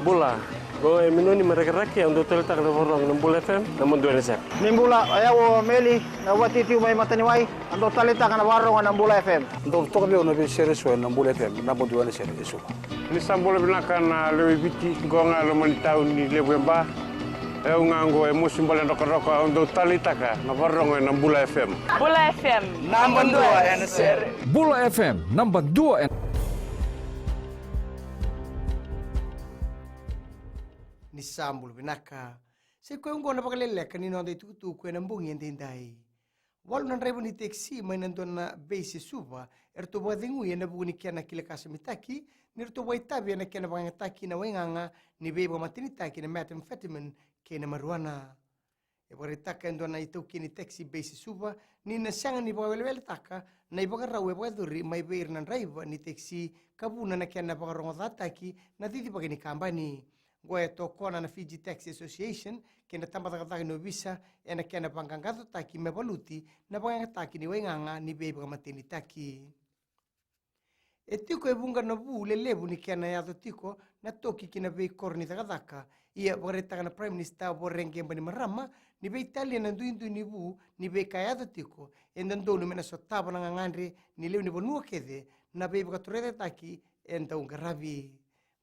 Bula. Go minuni mereka-raki untuk terletak di warung Nambula FM, namun dua nesek. Nimbula, ayaw meli, nawati tiyo may mataniway, ando talita ka na warong Nambula FM. Ando toka biyo na series wa Nambula FM, namun dua nesek isu. Ni sambula binakan lewi biti gonga lomani tahun ni lebemba. Ngango musim balen roko-roko untuk talita ka na warung Nambula FM. Bula FM, Number 2 NSR. Bula FM, number 2 Ni sambul binaka. Se ko ngo na Vakaleleka ni no dai tutu ko na mbungi ndindai. Wal nan rebo ni taxi mai nan dona base suba erto bodingu ye na buni kana kile kasamitaki nirto waitabi na kana bangataki na wenganga ni bebo matinitaki na methamphetamine kena marijuana. E boritaka ndona itu kini taxi base suba ni na sanga ni bawelwel taka na ibagara we baduri mai beir nan raiva ni taxi kabuna na kana bagarongo dataki na titi bagini kambani. Gue tokona na Fiji Taxi Association kena tambah takataki no visa ena kena pangkangato taki mebaluti na pangangataki ni wenganga ni bebe kamatini taki. Etiko ebunga na bu lelebu ni kena yato tiko na toki kina bei korni takataka ia boreta na Prime Minister borenge mbani marama ni bei Italia na duindu ni bu ni bei kayato tiko endandonu mena sotaba na ngangandre ni leu ni bonua kede na bebe katurete taki enda ungaravi.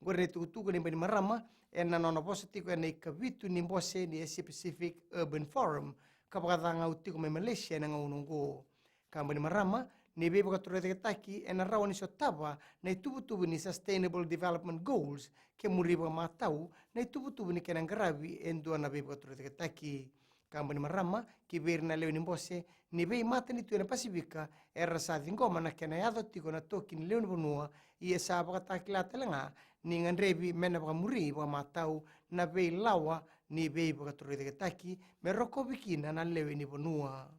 Gore tuku ni mbani marama ena nono positiku ena ikavitu ni mbose ni Asia Pacific Urban Forum kapakatanga utiko me Malaysia na ngaunungo kambani marama ni bebe katurete taki ena rawa ni sotaba na itubu-tubu ni Sustainable Development Goals ke muriba matau na itubu-tubu ni kena ngarabi endua na bebe katurete taki kambani marama kibir na leo ni mbose ni bei mata ni tuena Pasifika era sa ngoma na kena yado tiko na toki ni leo ni bonua ia sa pakataki la telenga ni ngandrebi mena baka muri baka matau na bei lawa ni bei baka turete taki meroko bikina na lewe ni bonua.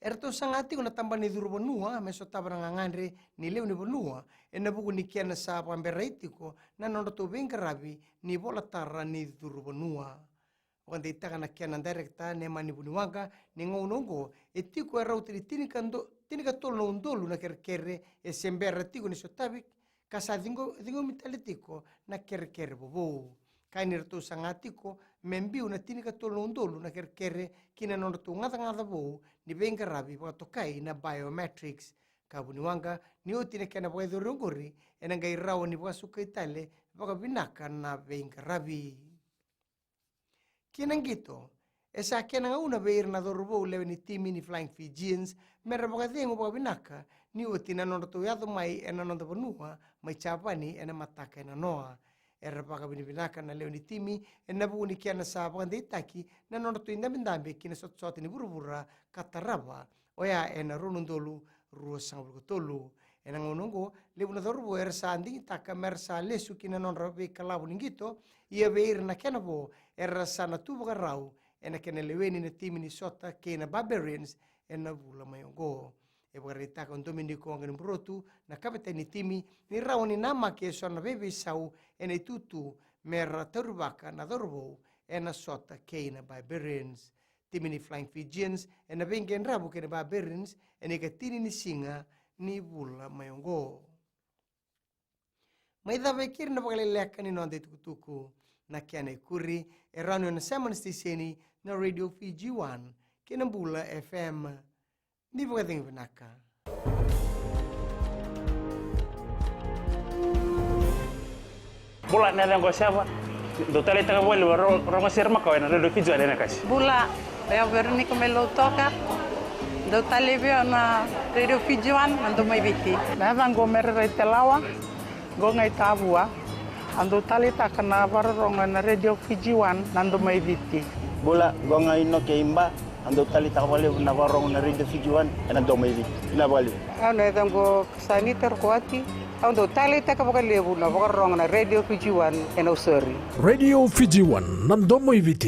Erto sangati kuna tamba ni duru bonua meso tabra ngandre ni lewe ni bonua ena buku ni kiana sa pambereitiko na nondo to bengarabi ni bola tarra ni duru bonua. Wakanda itaka na kiana direkta ne mani bunuwaga ni ngaunongo etiko era utili tinika tolo ndolu na kerkere e sembera tiko ni sotabik kasa dingo mitalitiko na kerkere bobo kainir to sangatiko membiu na tinika tolo ndolu na kerkere kina nondo to ngata bo ni bengarabi ba tokai na biometrics kabuniwanga ni otine kana bo edorongori enanga irawo ni basuka itale baka binaka na bengarabi kinangito esa kena una beir na dorbo lewe ni timi ni Flying Fijians merra baka dengo baka binaka ni otina nondo to yado mai ena nondo bonua mai chapani ena mataka ena noa erra baka binaka na lewe ni timi ena bu ni kiana sa baka deitaki na nondo to indamindambe kina sot ni burubura kataraba oya ena runundolu ruo sangul tolu ena ngonongo lewe na dorbo erra sa andi taka mersa lesu kina nondo be kalabu ningito ia beir na kena bo erra sana tu baka rau ena kena leweni na timi ni sota kena barbarians ena vula mayongo e barita con Domenico ngani brotu na kapiteni timi ni rawani nama ke sona bebe sau ena tutu merra turbaka na dorbo ena sota kena barbarians timi ni Flying Fijians ena bengen rabu kena barbarians ena katini ni singa ni vula mayongo mai da vekir na Vakaleleka ni no de tukutuku na kiane kuri e rano na Salmon Stiseni na Radio Fiji 1 Kinambula FM ni vagating vinaka. Bula na lang ko siya do talita ka buwan rongo sirma ko na Radio Fiji 1 na kasi. Bula, eu Veronica Melo toca. Do talibio na Radio Fiji 1 ando mai viti. Na vango merre telawa go ngai tabua. Ando talita kana varronga na Radio Fiji 1 nando mai viti. Bula, gonga ino ke imba, ando talita ka wale na warong na Radio Fiji 1 ena do mai viti. Ina wale. Ano edango saniter kuati. Ando talita ka Vakalebu na varronga na Radio Fiji 1 ena usori. Radio Fiji 1 nando mai viti.